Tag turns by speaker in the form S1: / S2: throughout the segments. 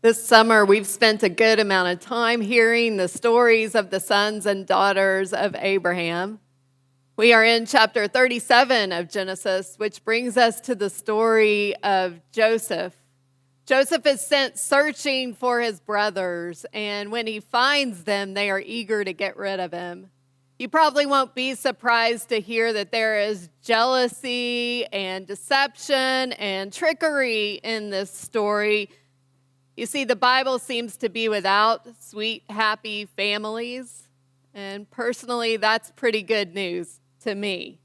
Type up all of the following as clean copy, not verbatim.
S1: This summer, we've spent a good amount of time hearing the stories of the sons and daughters of Abraham. We are in chapter 37 of Genesis, which brings us to the story of Joseph. Joseph is sent searching for his brothers, and when he finds them, they are eager to get rid of him. You probably won't be surprised to hear that there is jealousy and deception and trickery in this story. You see, the Bible seems to be without sweet, happy families, and personally, that's pretty good news to me.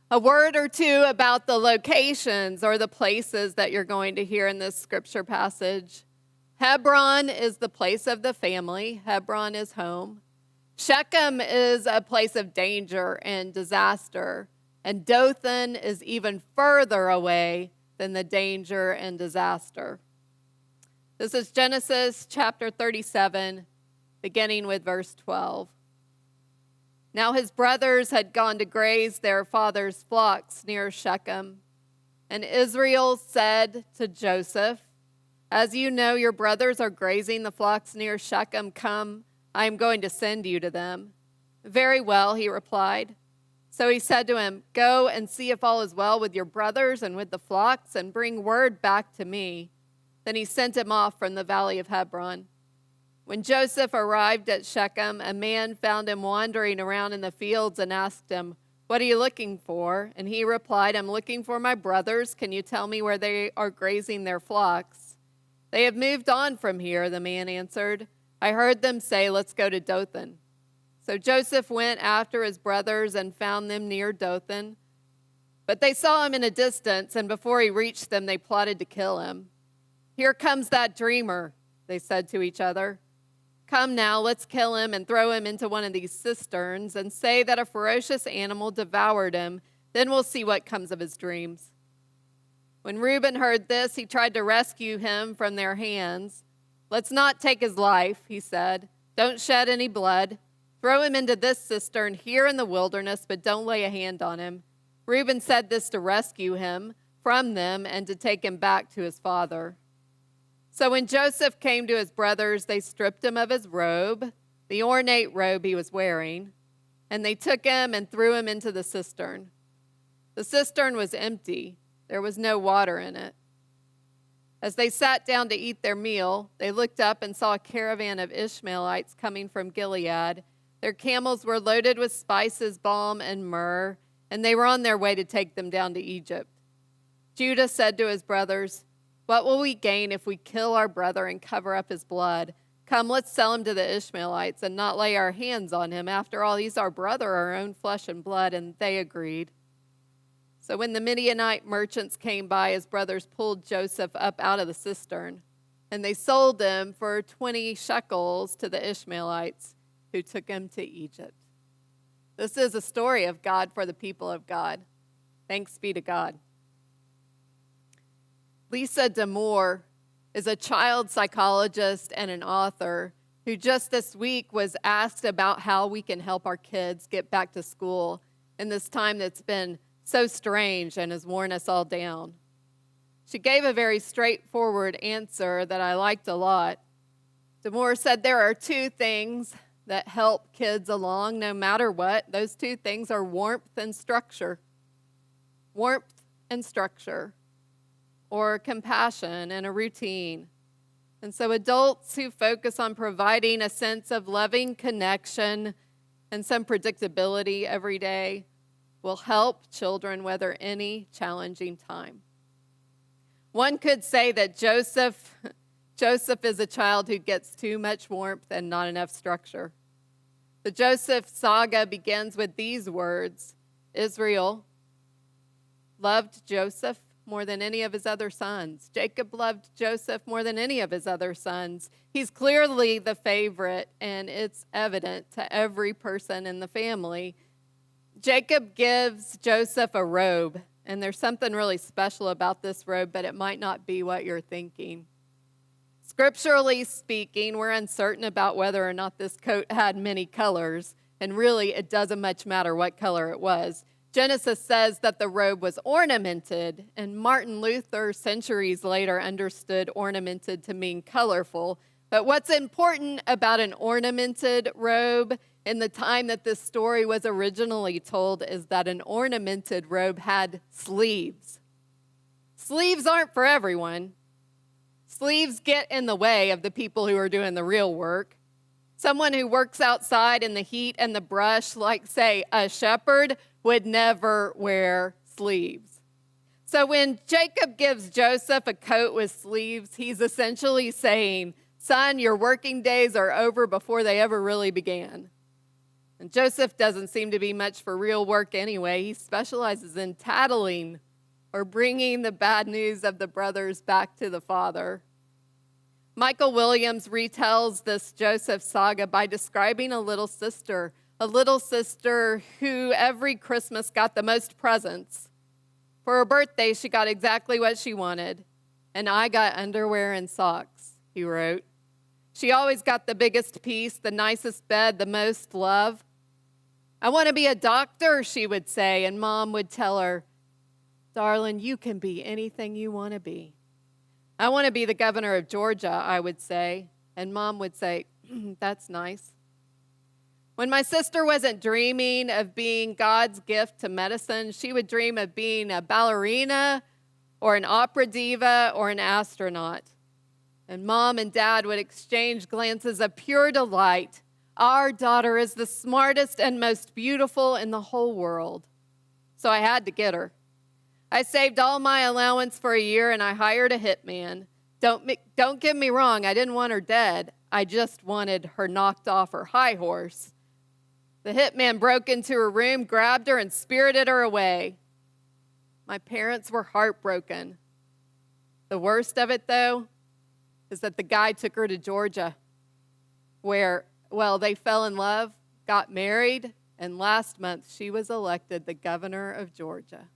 S1: A word or two about the locations or the places that you're going to hear in this scripture passage. Hebron is the place of the family. Hebron is home. Shechem is a place of danger and disaster, and Dothan is even further away than the danger and disaster. This is Genesis chapter 37, beginning with verse 12. Now his brothers had gone to graze their father's flocks near Shechem. And Israel said to Joseph, "As you know, your brothers are grazing the flocks near Shechem. Come, I am going to send you to them." "Very well," he replied. So he said to him, "Go and see if all is well with your brothers and with the flocks, and bring word back to me." Then he sent him off from the valley of Hebron. When Joseph arrived at Shechem, a man found him wandering around in the fields and asked him, "What are you looking for?" And he replied, "I'm looking for my brothers. Can you tell me where they are grazing their flocks?" "They have moved on from here," the man answered. "I heard them say, 'Let's go to Dothan.'" So Joseph went after his brothers and found them near Dothan. But they saw him in a distance, and before he reached them, they plotted to kill him. "Here comes that dreamer," they said to each other. "Come now, let's kill him and throw him into one of these cisterns and say that a ferocious animal devoured him. Then we'll see what comes of his dreams." When Reuben heard this, he tried to rescue him from their hands. "Let's not take his life," he said. "Don't shed any blood. Throw him into this cistern here in the wilderness, but don't lay a hand on him." Reuben said this to rescue him from them and to take him back to his father. So when Joseph came to his brothers, they stripped him of his robe, the ornate robe he was wearing, and they took him and threw him into the cistern. The cistern was empty. There was no water in it. As they sat down to eat their meal, they looked up and saw a caravan of Ishmaelites coming from Gilead. Their camels were loaded with spices, balm, and myrrh, and they were on their way to take them down to Egypt. Judah said to his brothers, "What will we gain if we kill our brother and cover up his blood? Come, let's sell him to the Ishmaelites and not lay our hands on him. After all, he's our brother, our own flesh and blood." And they agreed. So when the Midianite merchants came by, his brothers pulled Joseph up out of the cistern, and they sold him for 20 shekels to the Ishmaelites, who took him to Egypt. This is a story of God for the people of God. Thanks be to God. Lisa D'Amour is a child psychologist and an author who just this week was asked about how we can help our kids get back to school in this time that's been so strange and has worn us all down. She gave a very straightforward answer that I liked a lot. D'Amour said there are two things that help kids along no matter what. Those two things are warmth and structure. Warmth and structure. Or compassion and a routine. And so adults who focus on providing a sense of loving connection and some predictability every day will help children weather any challenging time. One could say that Joseph is a child who gets too much warmth and not enough structure. The Joseph saga begins with these words: Israel loved Joseph more than any of his other sons. Jacob loved Joseph more than any of his other sons. He's clearly the favorite, and it's evident to every person in the family. Jacob gives Joseph a robe, and there's something really special about this robe, but it might not be what you're thinking. Scripturally speaking, we're uncertain about whether or not this coat had many colors, and really it doesn't much matter what color it was. Genesis says that the robe was ornamented, and Martin Luther, centuries later, understood ornamented to mean colorful. But what's important about an ornamented robe in the time that this story was originally told is that an ornamented robe had sleeves. Sleeves aren't for everyone. Sleeves get in the way of the people who are doing the real work. Someone who works outside in the heat and the brush, like, say, a shepherd, would never wear sleeves. So when Jacob gives Joseph a coat with sleeves, he's essentially saying, son, your working days are over before they ever really began. And Joseph doesn't seem to be much for real work anyway. He specializes in tattling or bringing the bad news of the brothers back to the father. Michael Williams retells this Joseph saga by describing a little sister who every Christmas got the most presents. For her birthday, she got exactly what she wanted. And I got underwear and socks, he wrote. She always got the biggest piece, the nicest bed, the most love. I want to be a doctor, she would say, and Mom would tell her, darling, you can be anything you want to be. I want to be the governor of Georgia, I would say, and Mom would say, that's nice. When my sister wasn't dreaming of being God's gift to medicine, she would dream of being a ballerina or an opera diva or an astronaut. And Mom and Dad would exchange glances of pure delight. Our daughter is the smartest and most beautiful in the whole world. So I had to get her. I saved all my allowance for a year and I hired a hitman. Don't get me wrong, I didn't want her dead. I just wanted her knocked off her high horse. The hitman broke into her room, grabbed her, and spirited her away. My parents were heartbroken. The worst of it, though, is that the guy took her to Georgia, where, well, they fell in love, got married, and last month she was elected the governor of Georgia.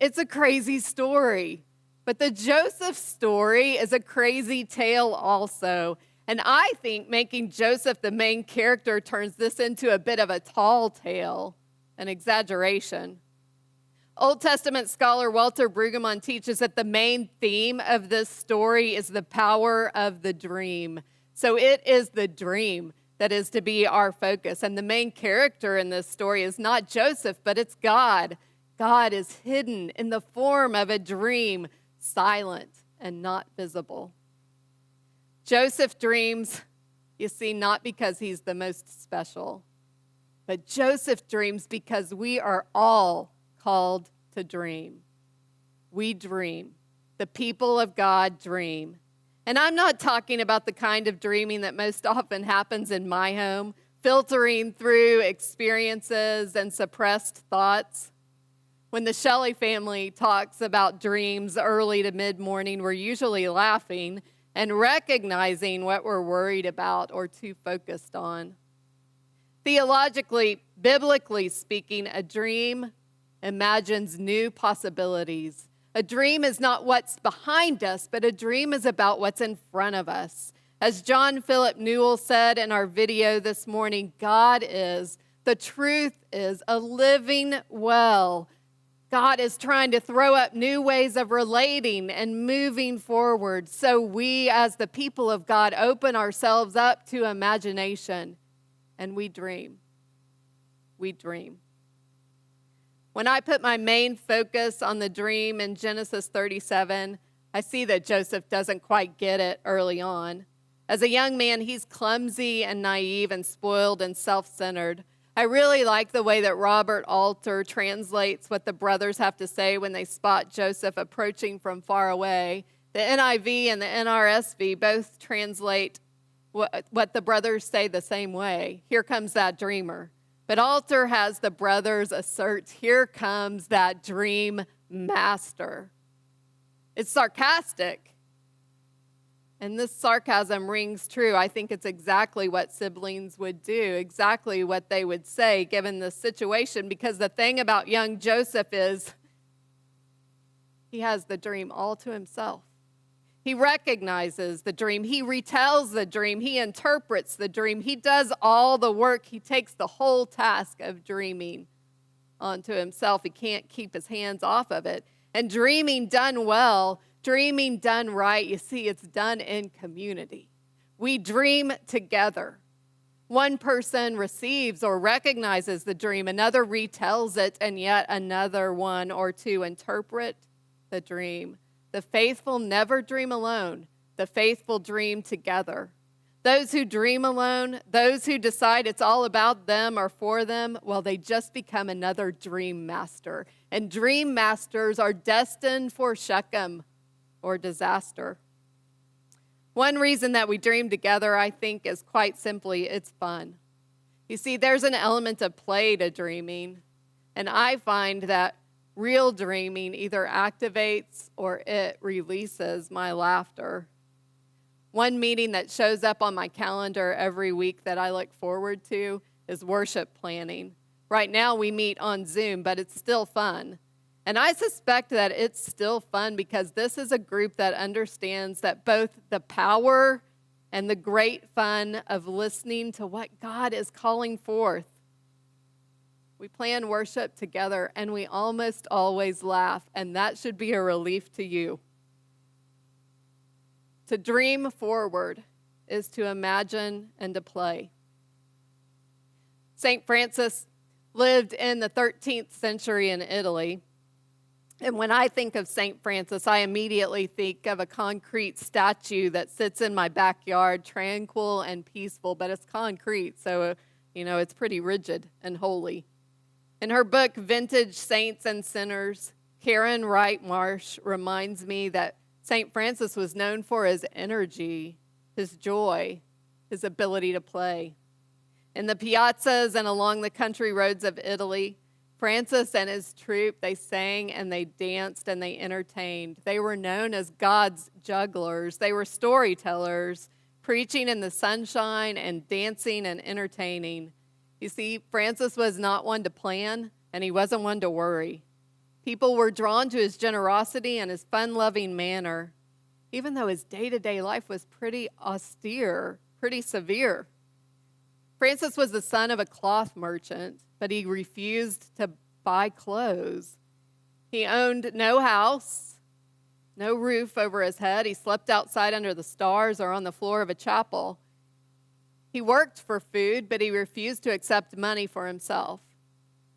S1: It's a crazy story, but the Joseph story is a crazy tale also. And I think making Joseph the main character turns this into a bit of a tall tale, an exaggeration. Old Testament scholar Walter Brueggemann teaches that the main theme of this story is the power of the dream. So it is the dream that is to be our focus. And the main character in this story is not Joseph, but it's God. God is hidden in the form of a dream, silent and not visible. Joseph dreams, you see, not because he's the most special, but Joseph dreams because we are all called to dream. We dream. The people of God dream. And I'm not talking about the kind of dreaming that most often happens in my home, filtering through experiences and suppressed thoughts. When the Shelley family talks about dreams early to mid-morning, we're usually laughing and recognizing what we're worried about or too focused on. Theologically, biblically speaking, a dream imagines new possibilities. A dream is not what's behind us, but a dream is about what's in front of us. As John Philip Newell said in our video this morning, God is, the truth is, a living well. God is trying to throw up new ways of relating and moving forward. So we, as the people of God, open ourselves up to imagination and we dream. We dream. When I put my main focus on the dream in Genesis 37, I see that Joseph doesn't quite get it early on. As a young man, he's clumsy and naive and spoiled and self-centered. I really like the way that Robert Alter translates what the brothers have to say when they spot Joseph approaching from far away. The NIV and the NRSV both translate what the brothers say the same way. Here comes that dreamer. But Alter has the brothers assert, here comes that dream master. It's sarcastic. And this sarcasm rings true. I think it's exactly what siblings would do, exactly what they would say given the situation, because the thing about young Joseph is he has the dream all to himself. He recognizes the dream. He retells the dream. He interprets the dream. He does all the work. He takes the whole task of dreaming. onto himself. He can't keep his hands off of it. And dreaming done well, dreaming done right, you see, it's done in community. We dream together. One person receives or recognizes the dream, another retells it, and yet another one or two interpret the dream. The faithful never dream alone. The faithful dream together. Those who dream alone, those who decide it's all about them or for them, well, they just become another dream master. And dream masters are destined for Shechem or disaster. One reason that we dream together, I think, is quite simply it's fun. You see, there's an element of play to dreaming, and I find that real dreaming either activates or it releases my laughter. One meeting that shows up on my calendar every week that I look forward to is worship planning. Right now we meet on Zoom, but it's still fun. And I suspect that it's still fun because this is a group that understands that both the power and the great fun of listening to what God is calling forth. We plan worship together and we almost always laugh, and that should be a relief to you. To dream forward is to imagine and to play. St. Francis lived in the 13th century in Italy. And when I think of St. Francis, I immediately think of a concrete statue that sits in my backyard, tranquil and peaceful, but it's concrete, so, it's pretty rigid and holy. In her book, Vintage Saints and Sinners, Karen Wright Marsh reminds me that St. Francis was known for his energy, his joy, his ability to play. In the piazzas and along the country roads of Italy, Francis and his troupe, they sang and they danced and they entertained. They were known as God's jugglers. They were storytellers, preaching in the sunshine and dancing and entertaining. You see, Francis was not one to plan, and he wasn't one to worry. People were drawn to his generosity and his fun-loving manner, even though his day-to-day life was pretty austere, pretty severe. Francis was the son of a cloth merchant, but he refused to buy clothes. He owned no house, no roof over his head. He slept outside under the stars or on the floor of a chapel. He worked for food, but he refused to accept money for himself.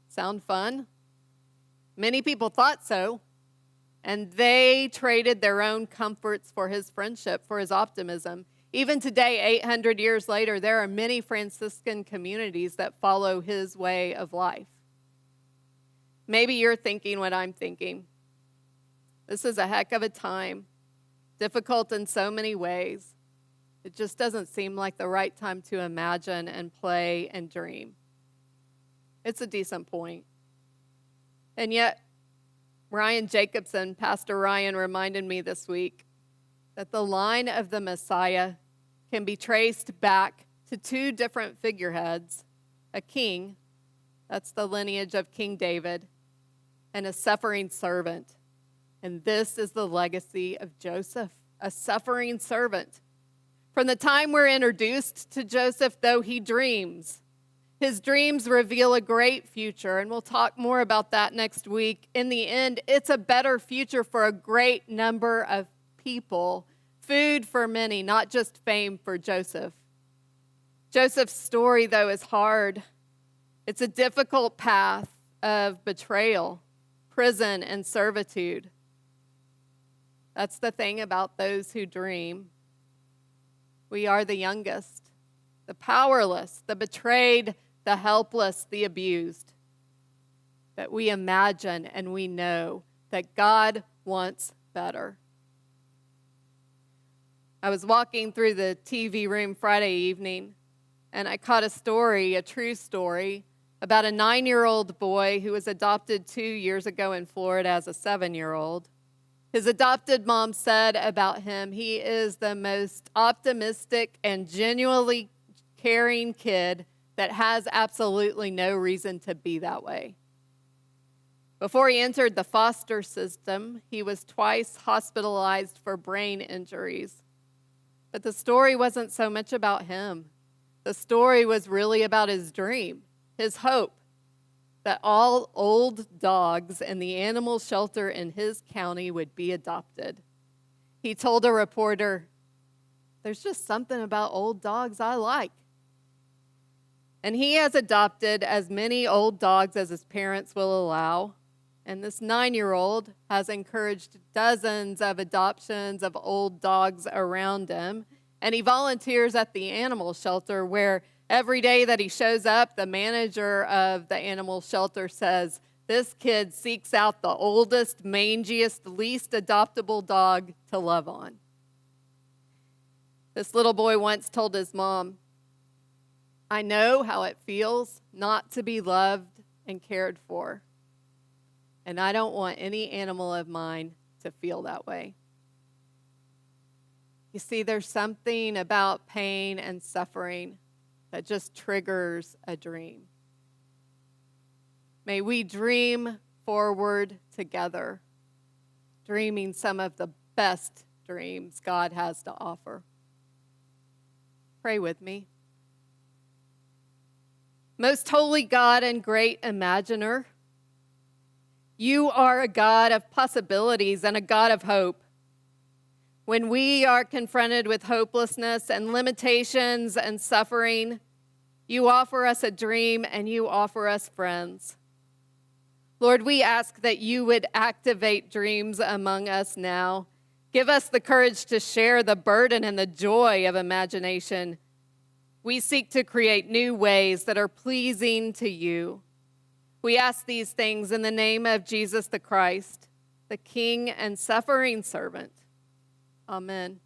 S1: Sound fun? Many people thought so, and they traded their own comforts for his friendship, for his optimism. Even today, 800 years later, there are many Franciscan communities that follow his way of life. Maybe you're thinking what I'm thinking. This is a heck of a time, difficult in so many ways. It just doesn't seem like the right time to imagine and play and dream. It's a decent point. And yet, Ryan Jacobson, Pastor Ryan, reminded me this week that the line of the Messiah can be traced back to two different figureheads, a king, that's the lineage of King David, and a suffering servant. And this is the legacy of Joseph, a suffering servant. From the time we're introduced to Joseph, though he dreams, his dreams reveal a great future, and we'll talk more about that next week. In the end, it's a better future for a great number of people, food for many, not just fame for Joseph. Joseph's story, though, is hard. It's a difficult path of betrayal, prison, and servitude. That's the thing about those who dream. We are the youngest, the powerless, the betrayed, the helpless, the abused. But we imagine and we know that God wants better. I was walking through the TV room Friday evening, and I caught a story, a true story, about a 9-year-old boy who was adopted 2 years ago in Florida as a 7-year-old. His adopted mom said about him, he is the most optimistic and genuinely caring kid that has absolutely no reason to be that way. Before he entered the foster system, he was twice hospitalized for brain injuries. But the story wasn't so much about him. The story was really about his dream, his hope. that all old dogs in the animal shelter in his county would be adopted. He told a reporter, "There's just something about old dogs I like." And he has adopted as many old dogs as his parents will allow. And this 9-year-old has encouraged dozens of adoptions of old dogs around him. And he volunteers at the animal shelter where every day that he shows up, the manager of the animal shelter says, "This kid seeks out the oldest, mangiest, least adoptable dog to love on." This little boy once told his mom, "I know how it feels not to be loved and cared for. And I don't want any animal of mine to feel that way." You see, there's something about pain and suffering that just triggers a dream. May we dream forward together, dreaming some of the best dreams God has to offer. Pray with me. Most holy God and great imaginer, you are a God of possibilities and a God of hope. When we are confronted with hopelessness and limitations and suffering, you offer us a dream and you offer us friends. Lord, we ask that you would activate dreams among us now. Give us the courage to share the burden and the joy of imagination. We seek to create new ways that are pleasing to you. We ask these things in the name of Jesus the Christ, the King and suffering servant. Amen.